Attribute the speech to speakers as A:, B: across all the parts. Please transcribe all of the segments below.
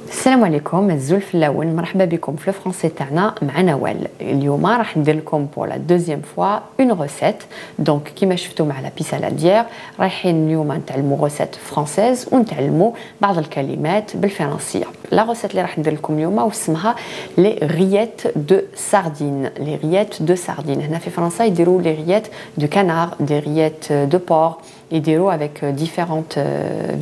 A: السلام عليكم الزول اللون مرحبا بكم في الفرنسي تاعنا مع نوال. اليوم راح ندير لكم بور لا دوزيام فوا اون روسيت. دونك كيما شفتوا مع لا بيسا لاديير رايحين اليوم نتعلموا روسيت فرونسيز ونتعلموا بعض الكلمات بالفرنسيه. لا روسيت اللي راح ندير لكم اليوم واسمها لي رييت دو ساردين. لي رييت دو ساردين هنا في فرنسا يديروا لي رييت دو كانار، دي رييت دو بور، يديروا avec différentes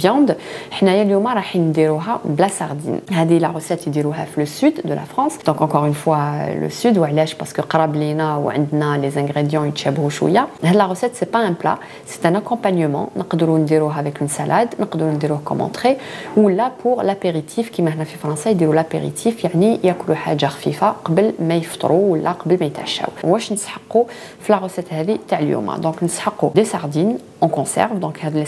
A: viandes. حنايا اليوم رايحين نديروها بلا ساردين. هذه لا روسيت يديروها في لو سود دو لا فرانس. دونك انكور اون فوا لو سود، وعلاش؟ باسكو قراب لينا وعندنا لي انغريديون يتشابهوا شويه. هاد لا روسيت سي با ان بلا، سي ان اكومبانيومون. نقدروا نديروها avec une salade، نقدروا نديروه كوم انتري، ولا بور لابيريتيف كيما هنا في فرنسا يديروا لابيريتيف، يعني ياكلوا حاجه خفيفه قبل ما يفطروا ولا قبل ما يتعشاو. واش نسحقوا في لا روسيت هذه تاع اليوم؟ دونك نسحقوا دي ساردين اون كونسيرف. دونك هاد لي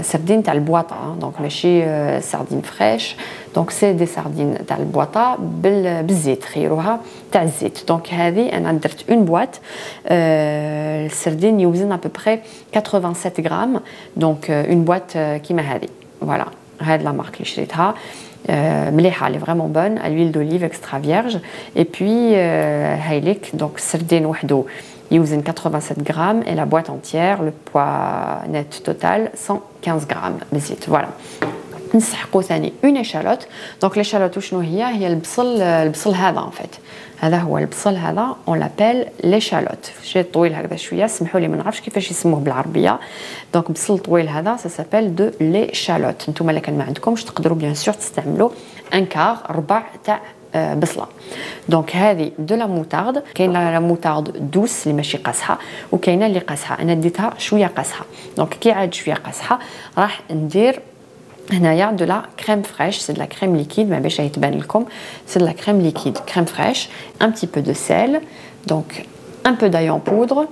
A: ساردين تاع البواطه، دونك ماشي ساردين فريش. دونك سي دي ساردين تاع البواطه بالزيت، خيروها تاع الزيت. دونك هذه انا درت اون بواط. السردين يوزن ابوبري 87 غرام. دونك اون بواط كيما هذه. فوالا هاد لا مارك اللي شريتها مليحه، لي فريمون بون، الويل دوليف اكسترا فيرج. اي بوي هايليك. دونك السردين وحده يوزن 87 غرام et la boîte entière le poids net total 115 غرام بالزيت. فوالا نسحقوا ثاني اون اشالوت. دونك لاشالوت وشنو هي البصل هذا ان فيت. هذا هو البصل هذا اون لابيل لاشالوت. شي طويل هكذا شويه، سمحوا لي ما نعرفش كيفاش يسموه بالعربيه. دونك بصل طويل هذا سا سابيل دو لاشالوت. نتوما الا كان ما عندكمش تقدروا بيان سور تستعملوا ان كار، ربع تاع بصله. دونك هذه دو لا موتارد. كاينه لا موتارد دوس اللي ماشي قاصحه، وكاينه اللي قاصحه. انا ديتها شويه قاصحه. دونك كي عاد شويه قاصحه راح ندير هنايا دو لا كريم فريش. سي دو لا كريم ليكيد، ما باش يتبان لكم. سي دو لا كريم ليكيد كريم فريش. ان بتي بو دو سيل، دونك ان بو داي ان بودر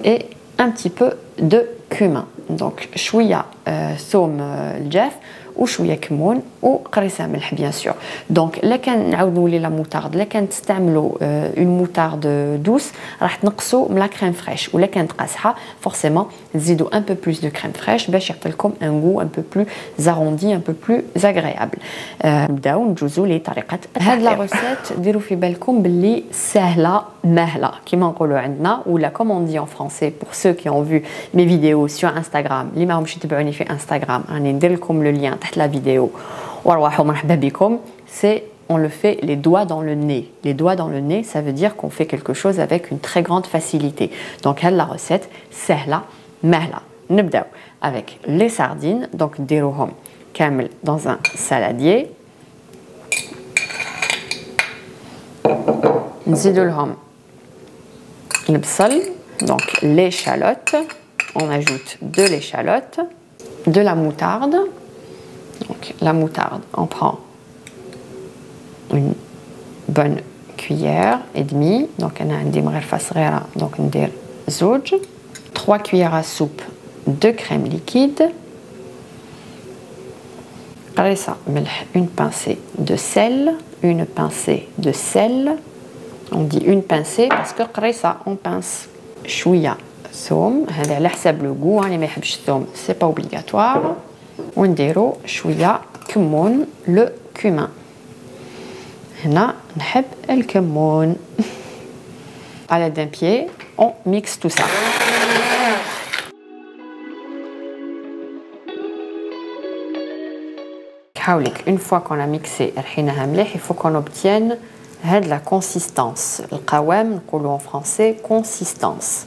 A: et un petit peu de cumin. دونك شويه ثوم الجاف وشويه كمون وقريصه ملح بيان سور. دونك الا كان نعاود نولي لا موتارد، الا كان تستعملوا اون موتارد دوس راح تنقصوا من لا كريم فريش، ولا كانت قاصحه فورسيمون تزيدوا ان بو بلوس دو كريم فريش باش يعطي لكم ان غو ان بو بلو زاروندي، ان بو بلو زاغريابل. نبداو ندوزو لطريقه هاد لا روسيت. ديروا في بالكم باللي سهله ماهله كيما نقولوا عندنا، ولا كوم اون دي ان فرونسي بور سو كي اون فيو مي فيديو سور انستغرام. اللي ماهمش يتبعوني في انستغرام راني ندير لكم لو لين تحت la vidéo. وارواحوا مرحبا بكم. C'est on le fait les doigts dans le nez. Les doigts dans le nez, ça veut dire qu'on fait quelque chose avec une très grande facilité. Donc هاد la recette سهلة مهلة. نبداو avec les sardines. Donc نديروهم كامل dans un saladier. نزيدو لهم البصل. Donc l'échalote. On ajoute de l'échalote, de la moutarde. Donc la moutarde, on prend une bonne cuillère et demie. Donc on a un dimref صغيرة. Donc on dit زوج. 3 cuillères à soupe de crème liquide. قريصة ملح. Une pincée de sel. Une pincée de sel. On dit une pincée parce que قريصة on pince. شوية ثوم، هذا على حساب لو غو. اللي ما يحبش الثوم سي با اوبليغاتوار. ونديرو شويه كمون، لو كومان. هنا نحب الكمون. على دان بيي اون ميكس تو سا. حاولك اون فوا كون ا ميكسي رحيناها مليح. يفو كون اوبتين هاد لا كونسيستانس، القوام نقولوا en français consistance.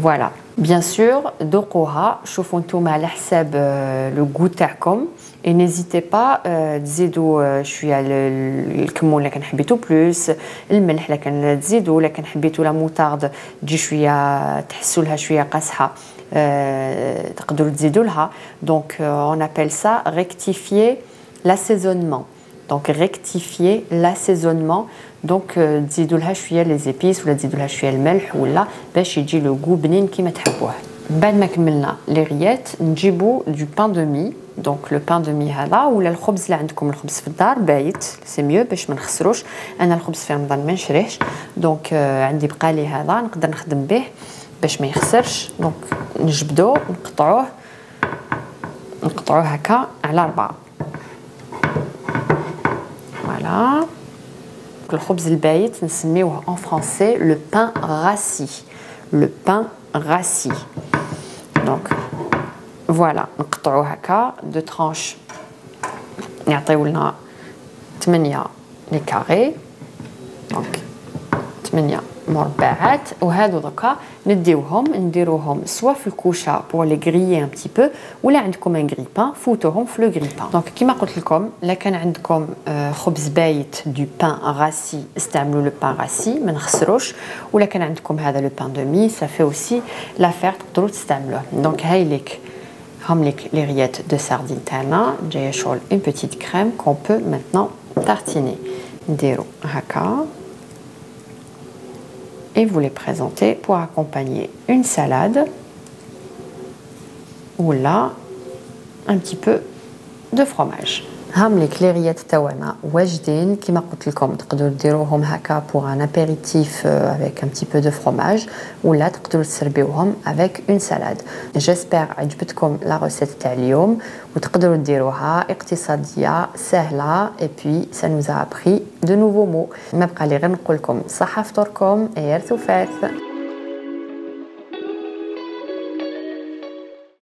A: Voilà. Bien sûr, دوقوها شوفوا نتوما على حساب لو غو تاعكم. et n'hésitez pas تزيدوا شويه الكمون الا كان حبيتو بلوس، الملح الا كان تزيدوا، الا كان حبيتوا لا موتارد تجي شويه تحسوا لها شويه قاصحه تقدروا تزيدوا لها. دونك on appelle ça rectifier l'assaisonnement. Donc rectifier l'assaisonnement. دونك تزيدوا لها شويه لي زيبيس، ولا تزيدوا لها شويه الملح، ولا باش يجي لو غو بنين كيما تحبوه. بعد ما كملنا لي ريات نجيبوا دو بان دو مي. دونك لو بان دو مي هذا، ولا الخبز اللي عندكم، الخبز في الدار بايت سي ميو باش ما نخسروش. انا الخبز في رمضان ما نشريهش، دونك عندي بقالي هذا نقدر نخدم به باش ما يخسرش. دونك نجبدو نقطعوه هكا على 4. فوالا. الخبز البايت نسميوه en français le pain rassis. Le pain rassis. Donc voilà, نقطعوه هكا دو ترانش يعطيو لنا 8 لي كاري. دونك 8 مربعات. وهادو دوكا نديروهم سوا في الكوشه بور لي غريي ان بتي بو ولا عندكم ان غريبان فوتوهم في لو غريبان. دونك كيما قلت لكم الا كان عندكم خبز بايت دو بان راسي استعملوا لو بان راسي ما نخسروش، ولا كان عندكم هذا لو بان دو مي سا في اوسي لافير تقدروا تستعملوه. دونك هاي ليك هم ليك لي ريات دو ساردين تاعنا جايه شغل اون بيتيت كريم كون بو مانتنون تارتيني. نديرو هكا et vous les présentez pour accompagner une salade ou là un petit peu de fromage. هام لي كليريات تاعنا واجدين كيما قلت لكم تقدروا ديروهم هكا pour un apéritif avec un petit peu de fromage ولا تقدروا تسربيوهم avec une salade. J'espère عجبتكم لا روسيت تاع اليوم وتقدروا ديروها اقتصاديه سهله et puis ça nous a appris de nouveaux mots. ما بقى لي غير نقول لكم صحه فطوركم يا رثوفات.